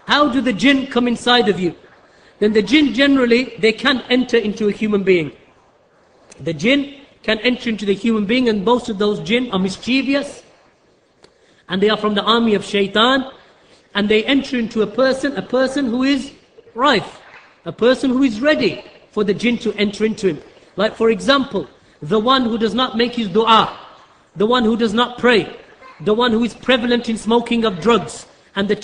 how do the jinn come inside of you? Then the jinn generally, they can enter into a human being. The jinn can enter into the human being, and most of those jinn are mischievous, and they are from the army of shaitan, and they enter into a person who is rife, a person who is ready for the jinn to enter into him. Like for example, the one who does not make his dua, the one who does not pray, the one who is prevalent in smoking of drugs and the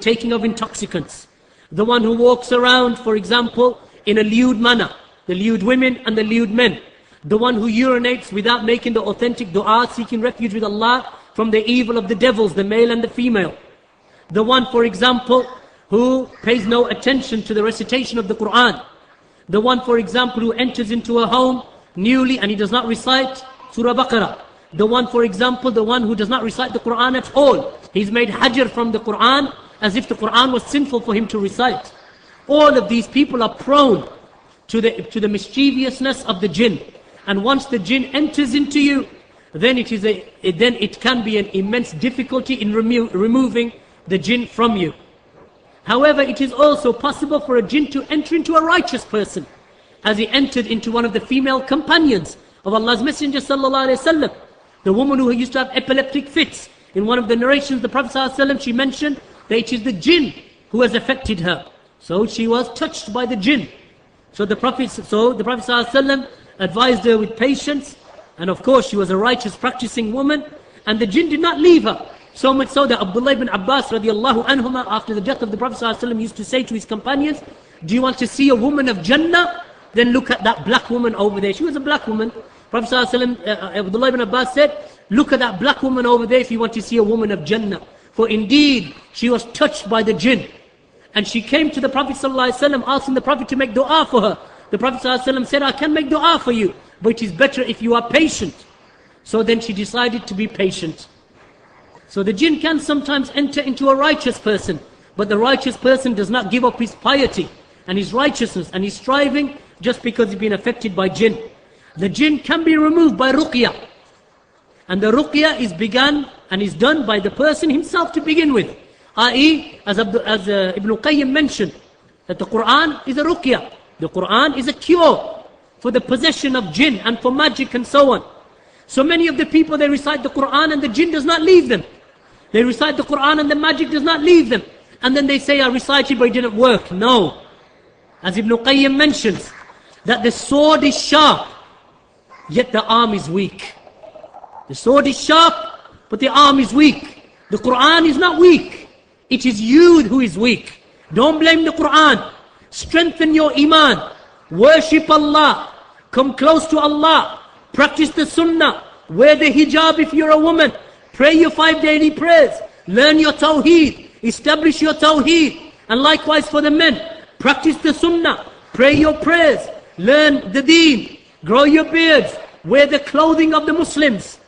taking of intoxicants, the one who walks around, for example, in a lewd manner, the lewd women and the lewd men, the one who urinates without making the authentic dua, seeking refuge with Allah from the evil of the devils, the male and the female, the one, for example, who pays no attention to the recitation of the Quran, the one, for example, who enters into a home newly and he does not recite Surah Baqarah, the one, for example, the one who does not recite the Quran at all. He's made hajr from the Quran as if the Quran was sinful for him to recite. All of these people are prone to the mischievousness of the jinn. And once the jinn enters into you, then it can be an immense difficulty in removing the jinn from you. However, it is also possible for a jinn to enter into a righteous person, as he entered into one of the female companions of Allah's Messenger sallallahu alaihi wasallam. The woman who used to have epileptic fits. In one of the narrations, the Prophet sallallahu alaihi wasallam, she mentioned that it is the jinn who has affected her. So she was touched by the jinn. So the Prophet sallallahu alaihi wasallam advised her with patience, and of course she was a righteous practicing woman, and the jinn did not leave her. So much so that Abdullah ibn Abbas radiallahu anhuma, after the death of the Prophet sallallahu alaihi wasallam, used to say to his companions, do you want to see a woman of Jannah? Then look at that black woman over there. She was a black woman. Prophet sallallahu alaihi wasallam, Abdullah ibn Abbas said, look at that black woman over there if you want to see a woman of Jannah. For indeed, she was touched by the jinn. And she came to the Prophet sallallahu alaihi wasallam, asking the Prophet to make dua for her. The Prophet sallallahu alaihi wasallam said, I can make dua for you, but it is better if you are patient. So then she decided to be patient. So the jinn can sometimes enter into a righteous person, but the righteous person does not give up his piety and his righteousness and his striving just because he's been affected by jinn. The jinn can be removed by ruqyah. And the ruqyah is begun and is done by the person himself to begin with. I.e., as Ibn Qayyim mentioned, that the Quran is a ruqyah. The Quran is a cure for the possession of jinn and for magic and so on. So many of the people, they recite the Quran and the jinn does not leave them. They recite the Quran and the magic does not leave them. And then they say, I recited but it didn't work. No. As Ibn Qayyim mentions, that the sword is sharp, yet the arm is weak. The sword is sharp, but the arm is weak. The Quran is not weak. It is you who is weak. Don't blame the Quran. Strengthen your iman. Worship Allah. Come close to Allah. Practice the sunnah. Wear the hijab if you're a woman. Pray your 5 daily prayers. Learn your tawheed. Establish your tawheed. And likewise for the men. Practice the sunnah. Pray your prayers. Learn the deen. Grow your beards. Wear the clothing of the Muslims.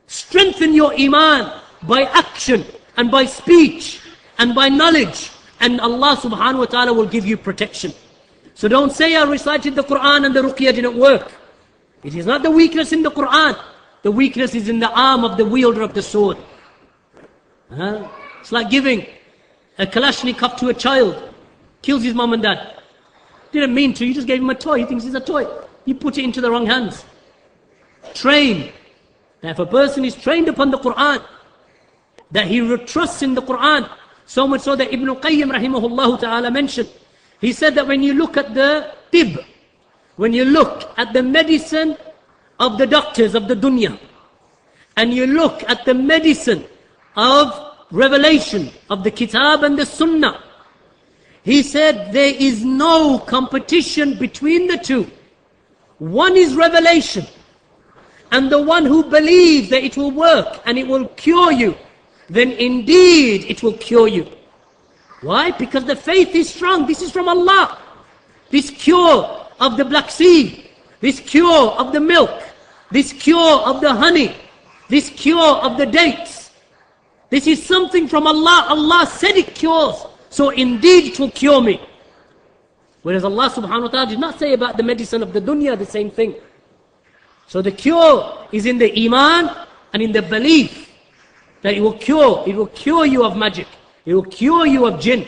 Strengthen your iman by action and by speech and by knowledge. And Allah subhanahu wa ta'ala will give you protection. So don't say I recited the Quran and the ruqyah didn't work. It is not the weakness in the Quran. The weakness is in the arm of the wielder of the sword. It's like giving a Kalashnikov to a child. Kills his mom and dad. Didn't mean to, you just gave him a toy. He thinks it's a toy. You put it into the wrong hands. Train. Now if a person is trained upon the Quran, that he trusts in the Quran, so much so that Ibn Qayyim rahimahullah ta'ala mentioned, he said that when you look at the tib, when you look at the medicine of the doctors of the dunya, and you look at the medicine of revelation of the kitab and the sunnah, he said there is no competition between the two. One is revelation, and the one who believes that it will work and it will cure you, then indeed it will cure you. Why? Because the faith is strong. This is from Allah. This cure of the black seed, this cure of the milk, this cure of the honey, this cure of the dates, this is something from Allah. Allah said it cures, so indeed it will cure me. Whereas Allah subhanahu wa ta'ala did not say about the medicine of the dunya the same thing. So the cure is in the iman and in the belief that it will cure you of magic, it will cure you of jinn.